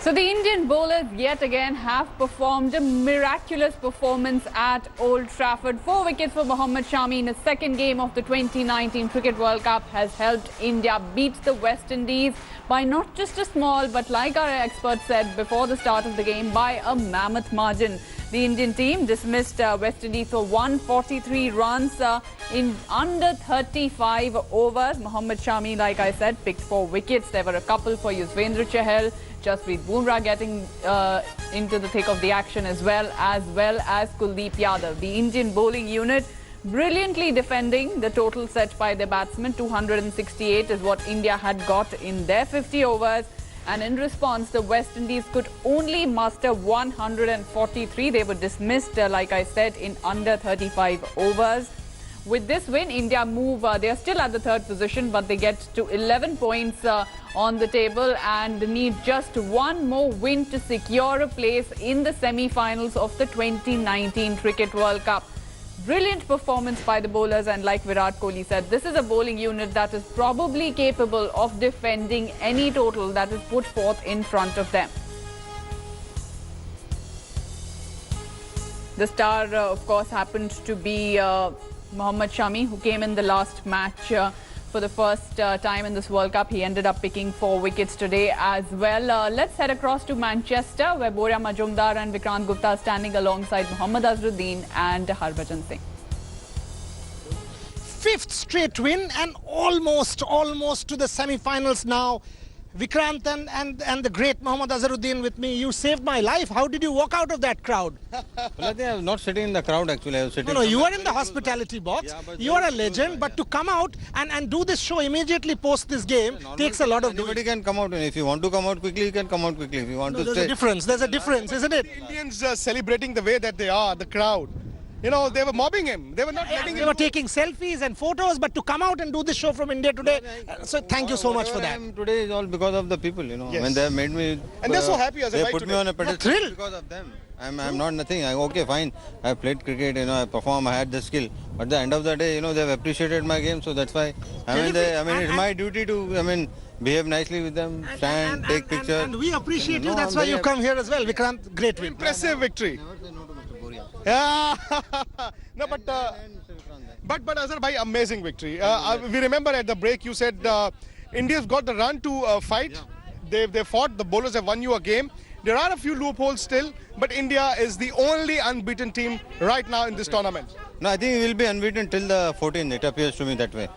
So the Indian bowlers yet again have performed a miraculous performance at Old Trafford. 4 wickets for Mohammad Shami in his second game of the 2019 Cricket World Cup has helped India beat the West Indies by not just a small but, like our expert said before the start of the game, by a mammoth margin. The Indian team dismissed West Indies for 143 runs in under 35 overs. Mohammad Shami, like I said, picked 4 wickets. There were a couple for Yuzvendra Chahal, Jasprit Bumrah getting into the thick of the action as well as Kuldeep Yadav. The Indian bowling unit brilliantly defending the total set by their batsmen. 268 is what India had got in their 50 overs. And in response, the West Indies could only muster 143. They were dismissed, like I said, in under 35 overs. With this win, India move, they are still at the 3rd position, but they get to 11 points on the table and need just one more win to secure a place in the semi-finals of the 2019 Cricket World Cup. Brilliant performance by the bowlers, and like Virat Kohli said, this is a bowling unit that is probably capable of defending any total that is put forth in front of them. The star, of course, happened to be Mohammad Shami, who came in the last match for the first time in this World Cup. He ended up picking 4 wickets today as well. Let's head across to Manchester, where Boria Majumdar and Vikrant Gupta are standing alongside Mohammad Azharuddin and Harbhajan Singh. 5th straight win and almost to the semi-finals now. Vikrant and the great Mohammad Azharuddin with me. You saved my life. How did you walk out of that crowd? Well, I think I was not sitting in the crowd actually. I was sitting. No, you are in the hospitality box. Yeah, you are a legend, but to come out and do this show immediately post this game takes a lot of doing. Anybody can come out, and if you want to come out quickly, you can come out quickly. If you want to stay. There's a difference. There's a difference, isn't it? Indians celebrating the way that they are, the crowd. You know, they were mobbing him. They were not letting him. They were taking selfies and photos, but to come out and do this show from India today, so thank you so much for that. Today is all because of the people, you know. Yes. When they have made me, and they're so happy as they a put me on a pedestal because of them. I'm not nothing. Okay, fine. I played cricket, you know. I perform. I had the skill. But at the end of the day, you know, they've appreciated my game, so that's why. It's my duty to, behave nicely with them, stand, take pictures. And we appreciate you. That's why you come here as well, Vikrant. Great win. Impressive victory. Never say no to Mr. Boria. Yeah. No, but Azhar bhai, amazing victory. We remember at the break you said India's got the run to fight. Yeah. They fought. The bowlers have won you a game. There are a few loopholes still, but India is the only unbeaten team right now in this tournament. No, I think we will be unbeaten till the 14th. It appears to me that way.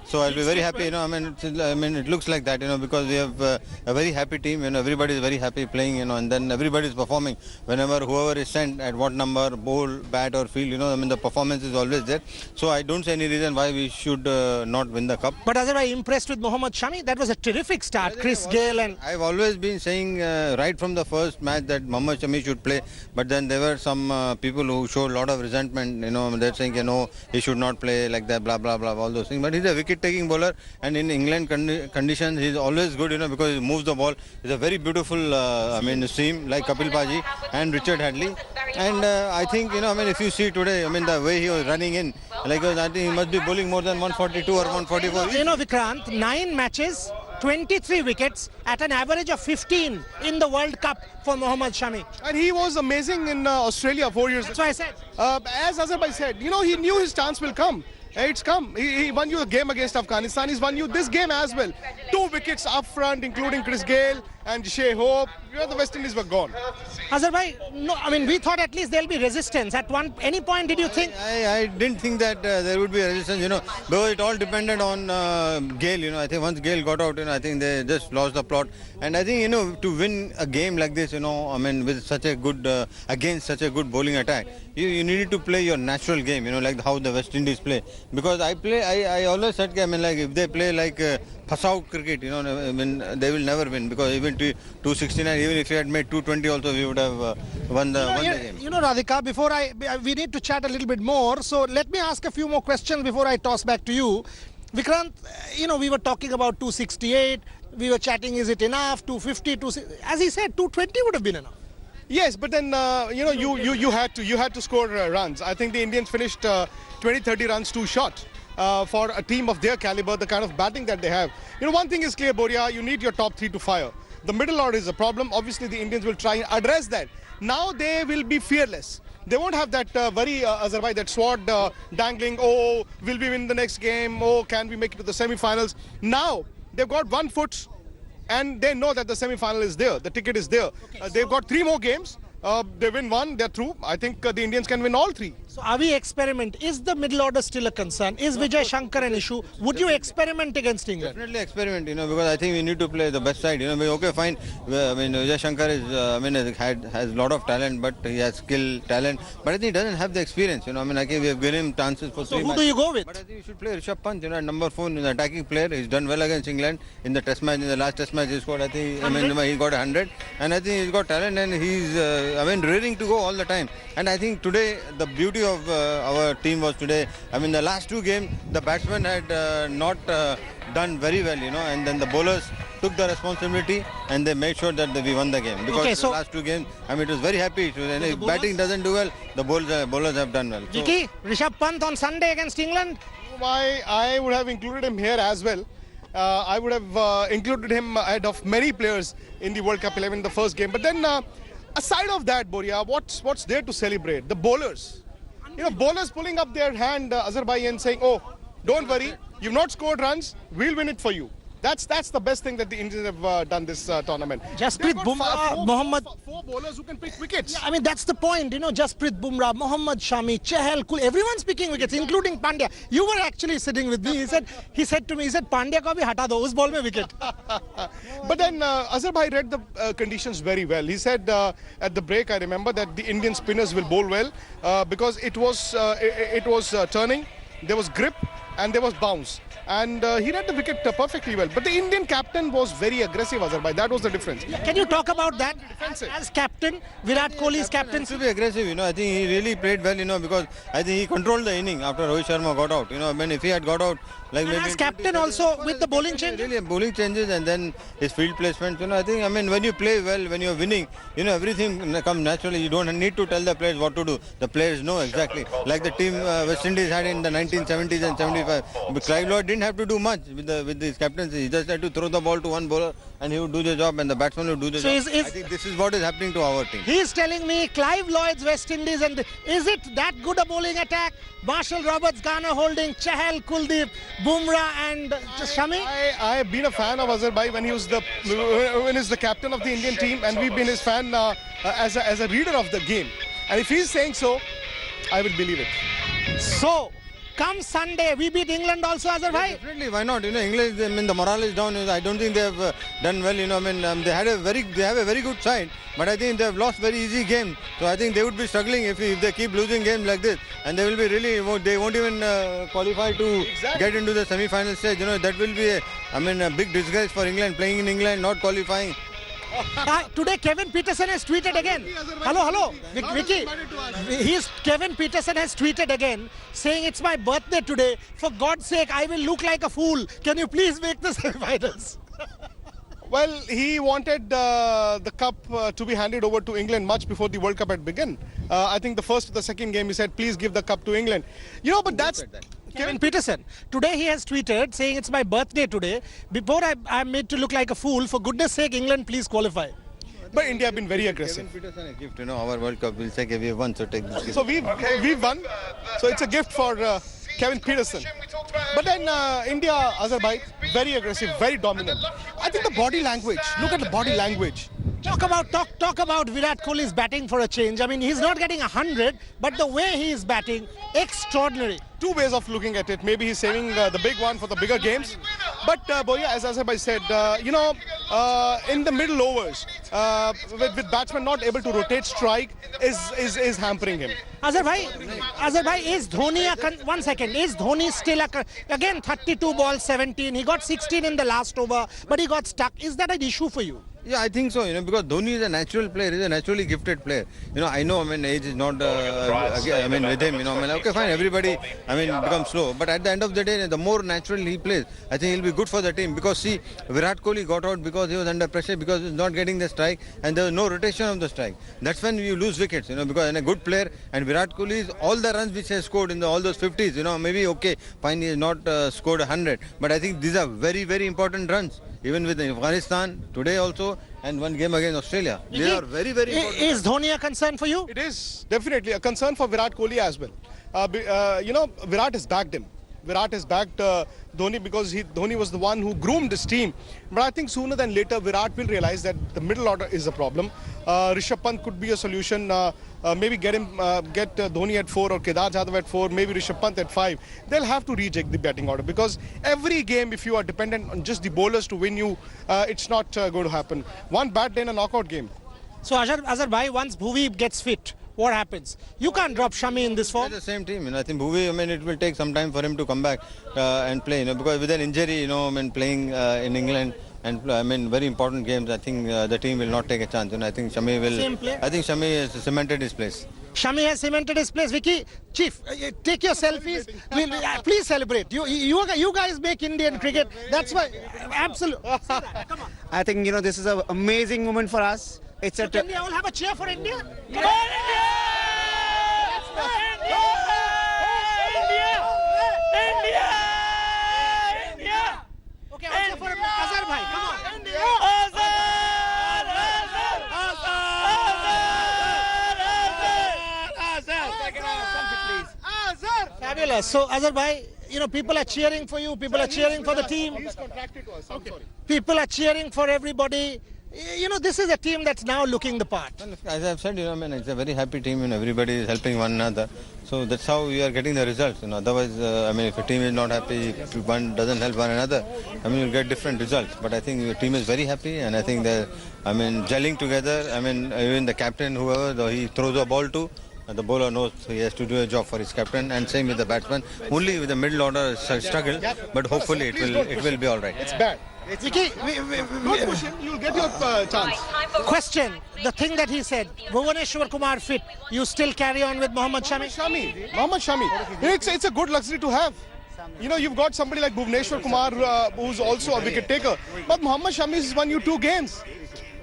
So I'll be very happy, you know. It looks like that, you know, because we have a very happy team. You know, everybody is very happy playing, you know, and then everybody is performing. Whenever whoever is sent at what number, bowl, bat or field, you know, the performance is always there. So I don't see any reason why we should not win the cup. But Azhar, impressed with Mohammad Shami? That was a terrific start. Chris Gayle and I've always been saying right from the first match that Mohammad Shami should play. But then there were some people who showed a lot of resentment. You know, they're saying, you know, he should not play like that, blah blah blah, all those things. But he's a wicket-taking bowler, and in England conditions, he's always good, you know, because he moves the ball. He's a very beautiful, seam like Kapil Paji and Richard Hadley. And I think, you know, if you see today, the way he was running in, like I think he must be bowling more than 142 or 144. You know, Vikrant, 9 matches, 23 wickets at an average of 15 in the World Cup for Mohammad Shami. And he was amazing in Australia 4 years ago. That's why I said. As Azhar said, you know, he knew his chance will come. It's come. He won you a game against Afghanistan. He's won you this game as well. 2 wickets up front, including Chris Gayle and Shea Hope. You know, the West Indies were gone. Azhar bhai, no, we thought at least there'll be resistance. At any point, did you think? I didn't think that there would be resistance, you know, because it all depended on Gayle, you know. I think once Gayle got out, you know, I think they just lost the plot. And I think, you know, to win a game like this, you know, with such a good, against such a good bowling attack, you needed to play your natural game, you know, like how the West Indies play. Because I always said, if they play like Pasau cricket, you know, they will never win, because even 269, even if you had made 220 also, we would have won the game. You know, Radhika, we need to chat a little bit more. So let me ask a few more questions before I toss back to you. Vikrant, you know, we were talking about 268. We were chatting, is it enough? 250, as he said, 220 would have been enough. Yes, but then, you know, you had to score runs. I think the Indians finished 20-30 runs too short. For a team of their caliber, the kind of batting that they have. You know, one thing is clear, Boria, you need your top 3 to fire. The middle order is a problem. Obviously, the Indians will try and address that. Now they will be fearless. They won't have that Azerbai, that sword dangling. Oh, will we win the next game? Oh, can we make it to the semi-finals? Now they've got 1 foot, and they know that the semi-final is there. The ticket is there. They've got 3 more games. They win 1, they're through. I think the Indians can win all 3. So are we experiment? Is the middle order still a concern? Is Vijay Shankar an issue? Would you experiment against England? Definitely experiment, because I think we need to play the best side. Okay, fine. Vijay Shankar is, has a lot of talent, but he has skill, talent. But I think he doesn't have the experience. I think we have given him chances for 3 So who matches. do you go with? But I think you should play Rishabh Pant, number 4, an attacking player. He's done well against England in the test match. In the last test match, he scored, he got 100. And I think he's got talent, and he's, rearing to go all the time. And I think today, the beauty of our team was today, the last 2 games, the batsmen had not done very well, and then the bowlers took the responsibility and they made sure that we won the game. Because the last 2 games, it was very happy. If batting doesn't do well, the bowlers have done well. Vicky, Rishabh Pant on Sunday against England? I would have included him here as well. I would have included him ahead of many players in the World Cup 11 in the first game. But then, aside of that, Boria, what's there to celebrate? The bowlers. Bowlers pulling up their hand, Azerbai, and saying, oh, don't worry, you've not scored runs, we'll win it for you. That's the best thing that the Indians have done this tournament. Jasprit Bumrah, Mohammad... 4 bowlers who can pick wickets. Yeah, that's the point. Jasprit Bumrah, Mohammad Shami, Chahal, Kul, everyone's picking wickets, including Pandya. You were actually sitting with me. He said to me, Pandya ko bhi hata do, us ball mein wicket. But then Azerbai read the conditions very well. He said at the break, I remember, that the Indian spinners will bowl well because it was turning, there was grip and there was bounce. And he read the wicket perfectly well. But the Indian captain was very aggressive, Azerbai. That was the difference. Can you talk about that? As captain, Virat Kohli's captain? To be aggressive, I think he really played well, because I think he controlled the inning after Rohit Sharma got out. If he had got out, like and maybe as captain also with the bowling changes? Really, bowling changes and then his field placement. I think, when you play well, when you're winning, everything comes naturally. You don't need to tell the players what to do. The players know exactly. Like the team West Indies had in the 1970s and 75. But Clive Lloyd didn't have to do much with his captaincy. He just had to throw the ball to one bowler and he would do the job and the batsman would do the job. I think this is what is happening to our team. He is telling me Clive Lloyd's West Indies, and is it that good a bowling attack? Marshall Roberts, Garner Holding, Chahal, Kuldeep, Bumrah and Shami? I have been a fan of Azerbai when he's the captain of the Indian team, and we've been his fan as a reader of the game. And if he's saying so, I will believe it. So, come Sunday, we beat England also, Azerbai? Yeah, definitely, why not? England, the morale is down. I don't think they have done well. They have a very good side, but I think they have lost very easy games. So I think they would be struggling if they keep losing games like this, and they will be they won't even qualify to get into the semi-final stage. That will be a big disgrace for England, playing in England, not qualifying. Today Kevin Peterson has tweeted again. Hello, Vicky. Kevin Peterson has tweeted again saying it's my birthday today. For God's sake, I will look like a fool. Can you please make the semi-finals? Well, he wanted the cup to be handed over to England much before the World Cup had begun. I think the first or the second game he said, please give the cup to England. But that's... Kevin Peterson. Today he has tweeted saying it's my birthday today. Before I'm made to look like a fool, for goodness sake, England, please qualify. But India have been very aggressive. Kevin Peterson a gift, our World Cup. We'll say we have won, so take this gift. So we've won. So it's a gift for Kevin Peterson. But then India, Azerbai, very aggressive, very dominant. I think the body language, look at the body language. Talk about Virat Kohli's batting for a change. He's not getting 100, but the way he is batting, extraordinary. 2 ways of looking at it. Maybe he's saving the big one for the bigger games. But Boya, as Azerbai said, in the middle overs, with batsmen not able to rotate strike, is hampering him. Azerbai, is Dhoni, 1 second, is Dhoni still, again 32 balls, 17, he got 16 in the last over, but he got stuck. Is that an issue for you? Yeah, I think so, because Dhoni is a natural player, he's a naturally gifted player. I know, age is not, with him, okay, fine, everybody, becomes slow. But at the end of the day, the more natural he plays, I think he'll be good for the team. Because see, Virat Kohli got out because he was under pressure, because he's not getting the strike, and there was no rotation of the strike. That's when you lose wickets, because a good player, and Virat Kohli is all the runs which he has scored in all those 50s, maybe, okay, fine, he has not scored 100. But I think these are very, very important runs. even with Afghanistan today also, and one game against Australia. They are very, very important. Is Dhoni a concern for you? It is definitely a concern for Virat Kohli as well. Virat has backed him. Virat has backed Dhoni because Dhoni was the one who groomed this team. But I think sooner than later, Virat will realize that the middle order is a problem. Rishabh Pant could be a solution. Maybe get Dhoni at 4 or Kedar Jadhav at 4, maybe Rishabh Pant at 5. They'll have to reject the batting order because every game, if you are dependent on just the bowlers to win you, it's not going to happen. One bad day in a knockout game. So Azhar bhai, once Bhuvi gets fit, what happens? You can't drop Shami in this form. They're the same team. I think Bhuvi, it will take some time for him to come back and play. Because with an injury, playing in England and very important games, I think the team will not take a chance. I think Shami will. Same player? I think Shami has cemented his place. Shami has cemented his place. Vicky, Chief, take your selfies. Please celebrate. You guys make Indian cricket. That's why. Absolutely. Come on. I think, this is an amazing moment for us. It's So can we all have a cheer for India? Come on, India! India! India! Okay, also for Azhar bhai. Come on. India! Fabulous. So Azhar bhai, people are cheering for you. People are cheering for the team. He's contracted to us. I'm sorry. People are cheering for everybody. This is a team that's now looking the part. Well, as I've said, it's a very happy team and everybody is helping one another. So that's how we are getting the results. Otherwise, if a team is not happy, if one doesn't help one another, you'll get different results. But I think the team is very happy and I think they're, gelling together. Even the captain, whoever he throws a ball to, the bowler knows he has to do a job for his captain, and same with the batsman. Only with the middle order struggle, but hopefully it will be all right. It's bad. Vicky, Don't push him. You'll get your chance. question, the thing that he said, Bhuvaneshwar Kumar fit, you still carry on with Mohammad Shami? Mohammad Shami. It's a good luxury to have. You've got somebody like Bhuvaneshwar Kumar who's also a wicket taker. But Mohammad Shami has won you 2 games.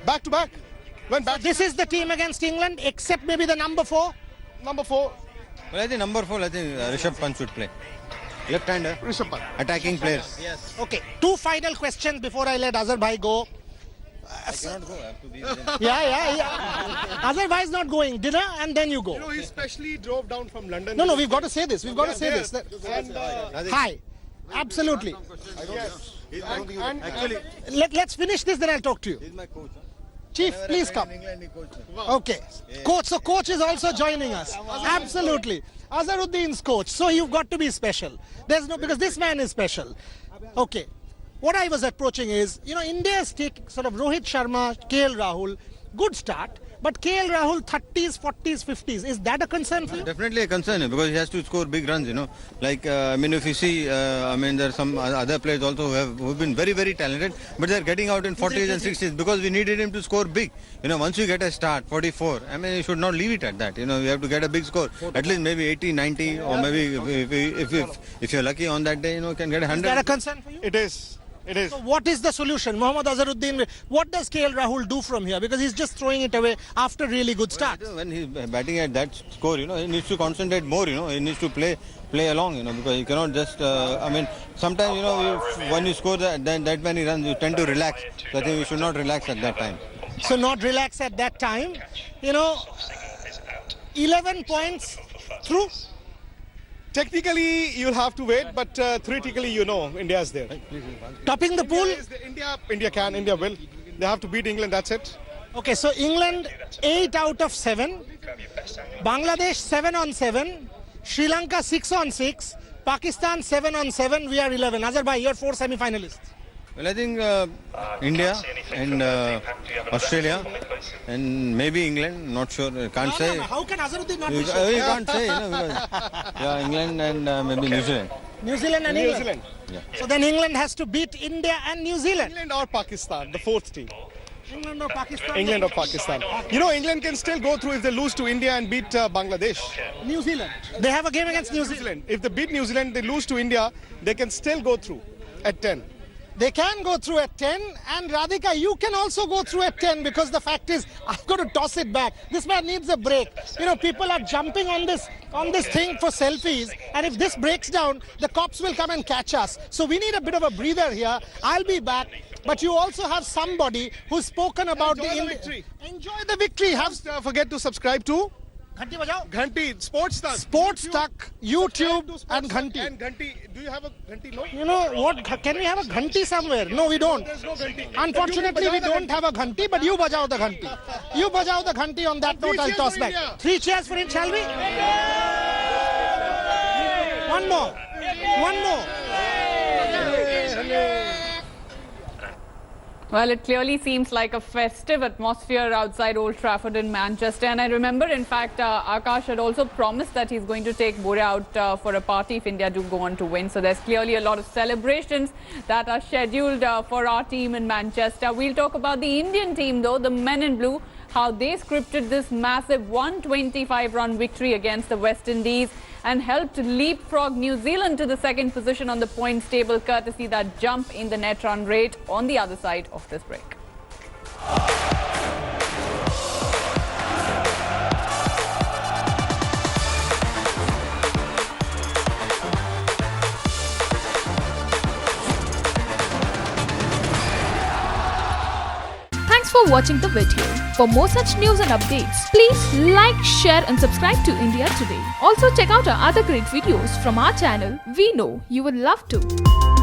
Back to back. This is the team against England, except maybe the number 4? Number 4. Well, I think number 4, Rishabh Pant should play. Left-hander, Rishabh Pant. attacking players. Yes. Okay, 2 final questions before I let Azhar bhai go. I cannot go, I have to be with them. Yeah. Azhar bhai is not going. Dinner and then you go. He specially drove down from London. No, we've got to say this. We've got to say this. And, Hi. Absolutely. Actually, Let's finish this, then I'll talk to you. he's my coach. Chief, please come. Okay. Coach, so coach is also joining us. Absolutely. Azharuddin's coach. So you've got to be special. Because this man is special. Okay. What I was approaching is, India's take sort of Rohit Sharma, KL Rahul, good start. But KL Rahul 30s, 40s, 50s. Is that a concern for you? Definitely a concern because he has to score big runs, Like, if you see, there are some other players also who've been very, very talented, but they're getting out in 40s and 60s because we needed him to score big. Once you get a start, 44, you should not leave it at that. You have to get a big score. At least maybe 80, 90, or maybe if you're lucky on that day, you can get 100. Is that a concern for you? It is. So what is the solution? Mohammad Azharuddin, what does KL Rahul do from here? Because he's just throwing it away after really good starts. When he's batting at that score, he needs to concentrate more, he needs to play along, because you cannot just, sometimes, when you score that many runs, you tend to relax. So I think we should not relax at that time. So not relax at that time. 11 points through. Technically, you'll have to wait, but theoretically, India is there. Topping the pool. India will. They have to beat England, that's it. Okay, so England 8 out of 7. Bangladesh 7 on 7. Sri Lanka 6 on 6. Pakistan 7 on 7. We are 11. Azhar bhai, you're 4 semi-finalists. Well, I think India and Australia and maybe England, not sure, can't say. How can Azharuddin not be You sure? can't say, because, England and maybe New Zealand. New Zealand and New England. Zealand. So then England has to beat India and New Zealand. England or Pakistan, the 4th team. England or Pakistan? England or Pakistan. England can still go through if they lose to India and beat Bangladesh. New Zealand. They have a game against New Zealand. If they beat New Zealand, they lose to India, they can still go through at 10. They can go through at 10, and Radhika, you can also go through at 10, because the fact is, I've got to toss it back. This man needs a break. You know, people are jumping on this thing for selfies, and if this breaks down, the cops will come and catch us. So we need a bit of a breather here. I'll be back. But you also have somebody who's spoken about Enjoy the victory. Enjoy the victory. Don't forget to subscribe to Ghanti bajao. Ghanti, Sports Tuck. Sports Tuck, YouTube, Subscribe to Sports and Tuck Ghanti. And Ghanti, do you have a Ghanti? No? You know what? Can we have a Ghanti somewhere? No, we don't. There's no Ghanti. Unfortunately, we don't have a Ghanti, but you bajao the Ghanti. You bajao the Ghanti. On that note, I'll toss back. 3 cheers for it, shall we? One more. One more. Well, it clearly seems like a festive atmosphere outside Old Trafford in Manchester. And I remember, in fact, Akash had also promised that he's going to take Bore out for a party if India do go on to win. So there's clearly a lot of celebrations that are scheduled for our team in Manchester. We'll talk about the Indian team, though, the men in blue, how they scripted this massive 125-run victory against the West Indies and helped leapfrog New Zealand to the second position on the points table, courtesy that jump in the net run rate on the other side of this break. Thanks for watching the video. For more such news and updates, please like, share and subscribe to India Today. Also check out our other great videos from our channel. We know you will love to.